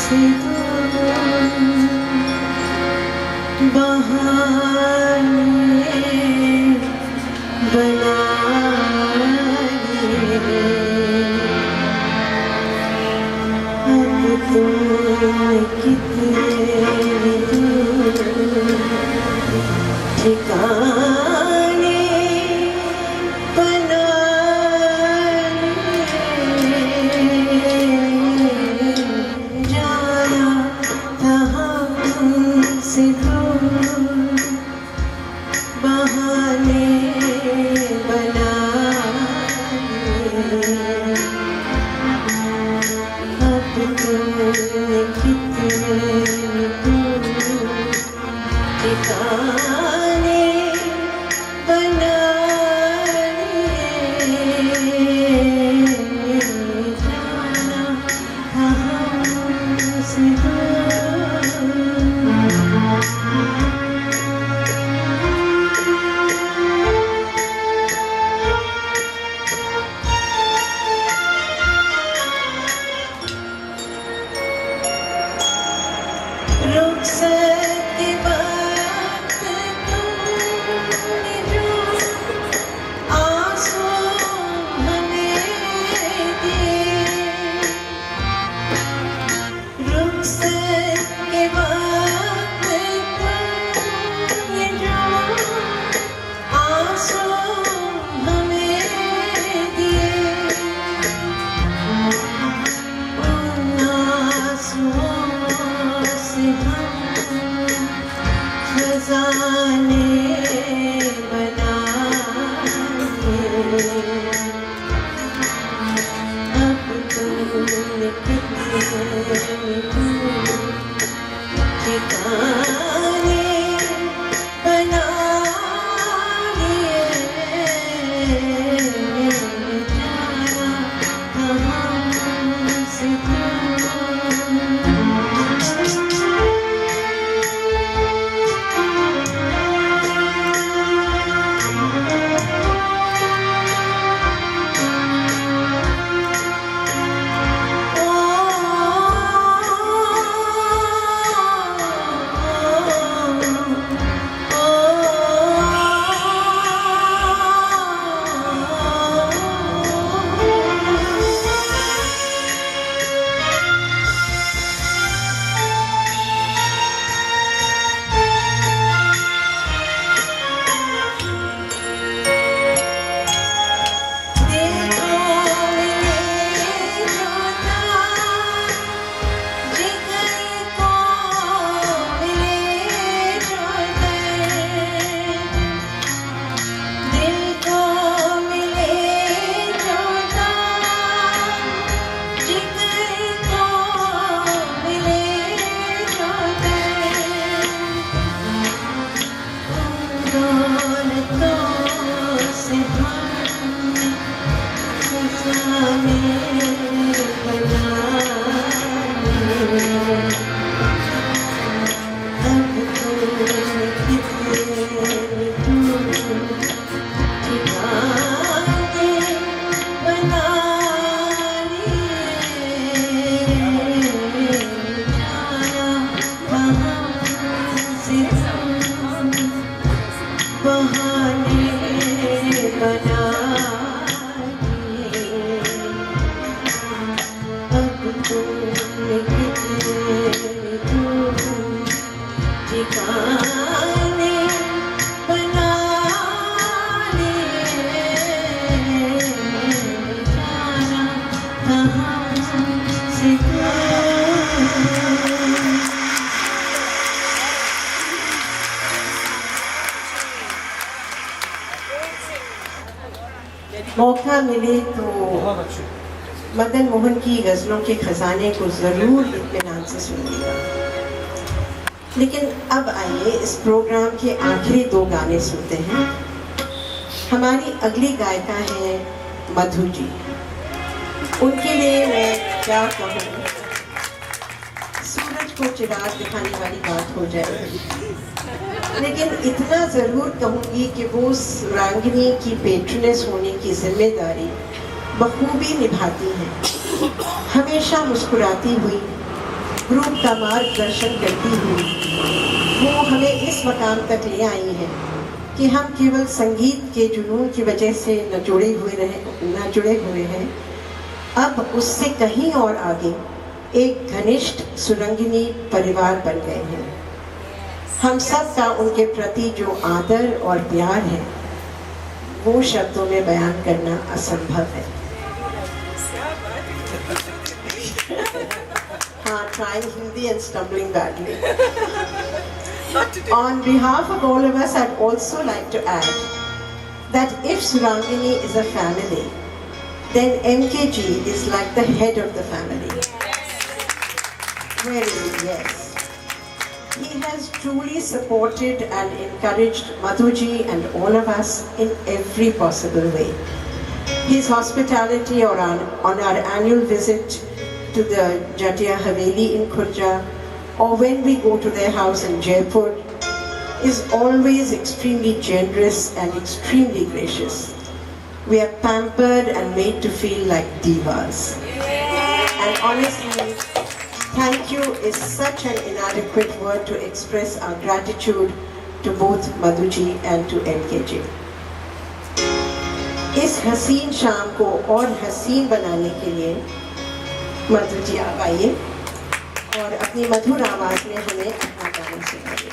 से बहाने बना लिए। अब तुम कितने ठिकाने बना लिए। जाना था हमसे दूर, बहाने बना लिए। अब तुमने कितने दूर ठिकाने बना लिए। जाना था हमसे रुखसत वक्त तुमने जो आंसू हमें दिए। रुखसत के वक्त तुमने जो आंसू हमें दिए। उन आंसुओं से हम खजाने बना लिए। अब तुमने कितने ठिकाने बना लिए। जाना था हमसे बहाने बना लिए। अब तुमने कितने दूर ठिकाने बना लिए। जाना था हमसे मौका मिले तो मदन मोहन की गज़लों के खजाने को ज़रूर इत्मीनान से सुनिएगा। लेकिन अब आइए इस प्रोग्राम के आखिरी दो गाने सुनते हैं। हमारी अगली गायिका है मधु जी। उनके लिए मैं क्या कहूँ, सूरज को चिराग दिखाने वाली बात हो जाएगी। लेकिन इतना ज़रूर कहूँगी कि वो सुरांगिनी की पेट्रनेस होने की जिम्मेदारी बखूबी निभाती हैं। हमेशा मुस्कुराती हुई, ग्रुप का मार्गदर्शन करती हुई वो हमें इस मकाम तक ले आई हैं कि हम केवल संगीत के जुनून की वजह से न जुड़े हुए हैं, अब उससे कहीं और आगे एक घनिष्ठ सुरंगिनी परिवार बन गए हैं। हम सब का उनके प्रति जो आदर और प्यार है वो शब्दों में बयान करना असंभव है। हाँ, trying Hindi and stumbling badly. On behalf of all of us, I'd also like to add that if Surangini is a family, then MKG is like the head of the family. Really, yes. He has truly supported and encouraged Madhuji and all of us in every possible way. His hospitality on our annual visit to the Jatiya Haveli in Khurja, or when we go to their house in Jaipur, is always extremely generous and extremely gracious. We are pampered and made to feel like divas. And honestly, thank you is such an inadequate word to express our gratitude to both Madhuji and to MKG. इस हसीन शाम को और हसीन बनाने के लिए मधुजी आप आइए और अपनी मधुर आवाज में हमें अपना गाना सुनाइए।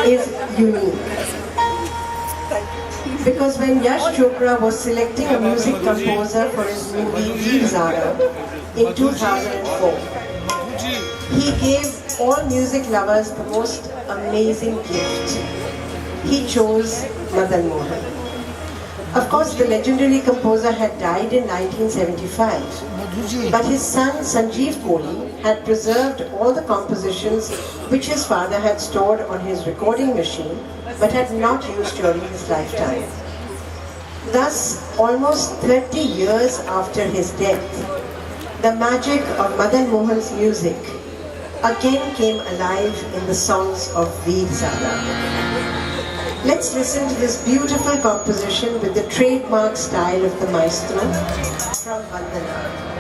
is unique. Because when Yash Chopra was selecting a music composer for his movie Veer Zara in 2004, he gave all music lovers the most amazing gift. He chose Madan Mohan. Of course, the legendary composer had died in 1975, but his son Sanjeev Kohli had preserved all the compositions which his father had stored on his recording machine but had not used during his lifetime. Thus, almost 30 years after his death, the magic of Madan Mohan's music again came alive in the songs of Veer Zara. Let's listen to this beautiful composition with the trademark style of the maestro from Vandana.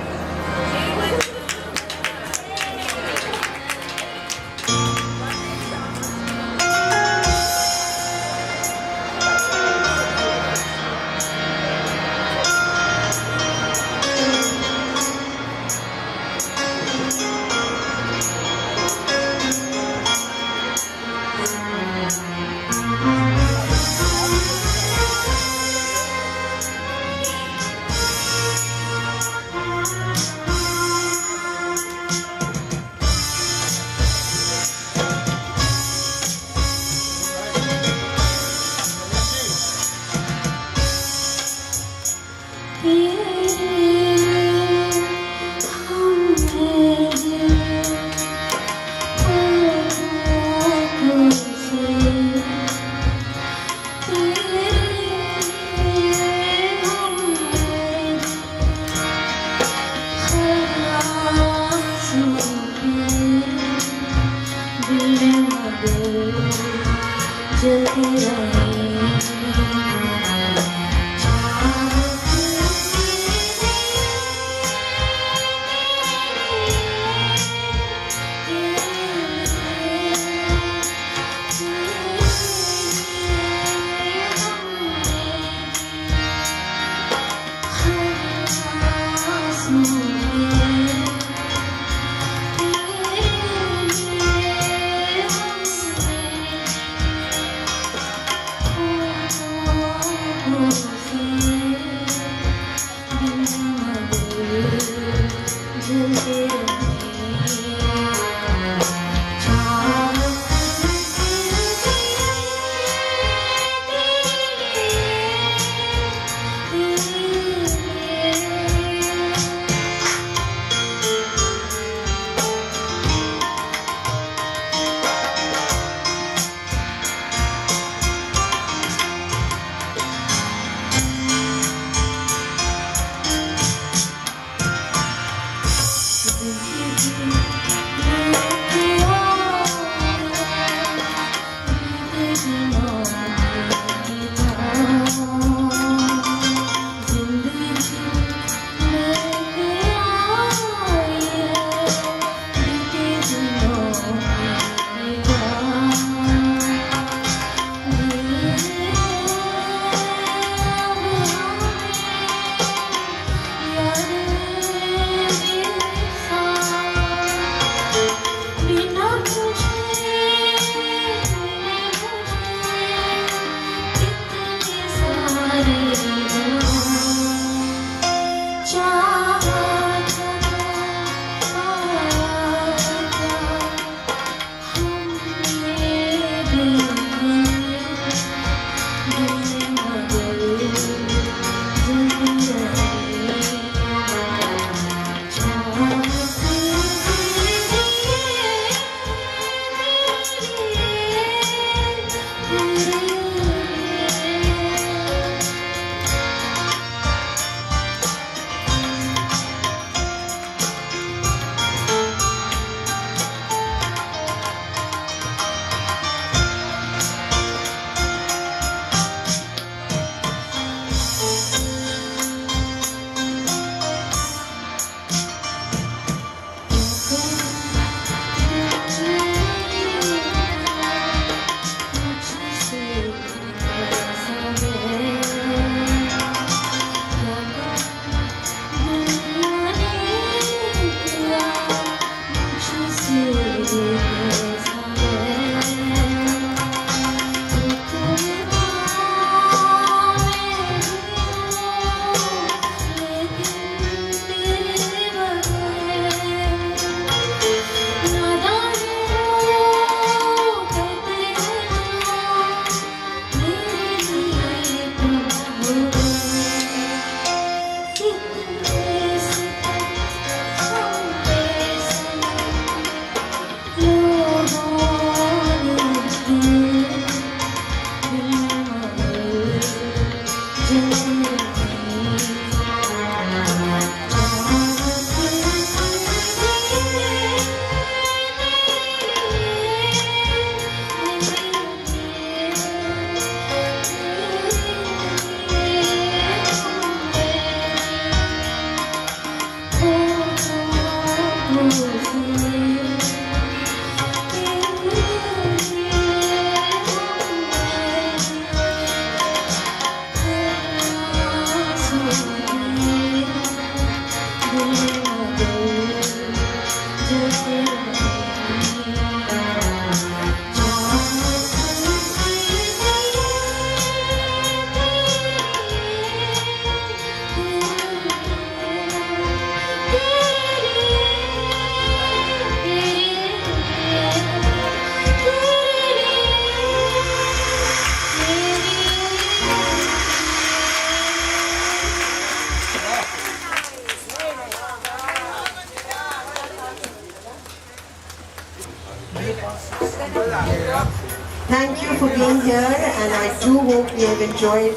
Thank you for being here, and I do hope you have enjoyed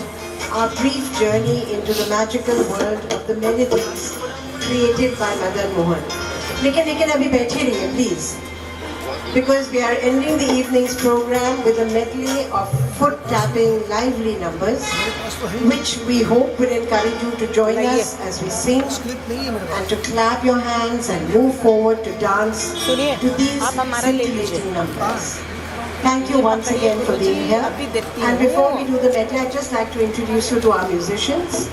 our brief journey into the magical world of the melodies created by Madan Mohan. लेकिन अभी बैठे रहिए, please, because we are ending the evening's program with a medley of foot-tapping lively numbers, which we hope will encourage you to join us as we sing and to clap your hands and move forward to dance to these scintillating numbers. Thank you once again for being here. And before we do the medley, I'd just like to introduce you to our musicians.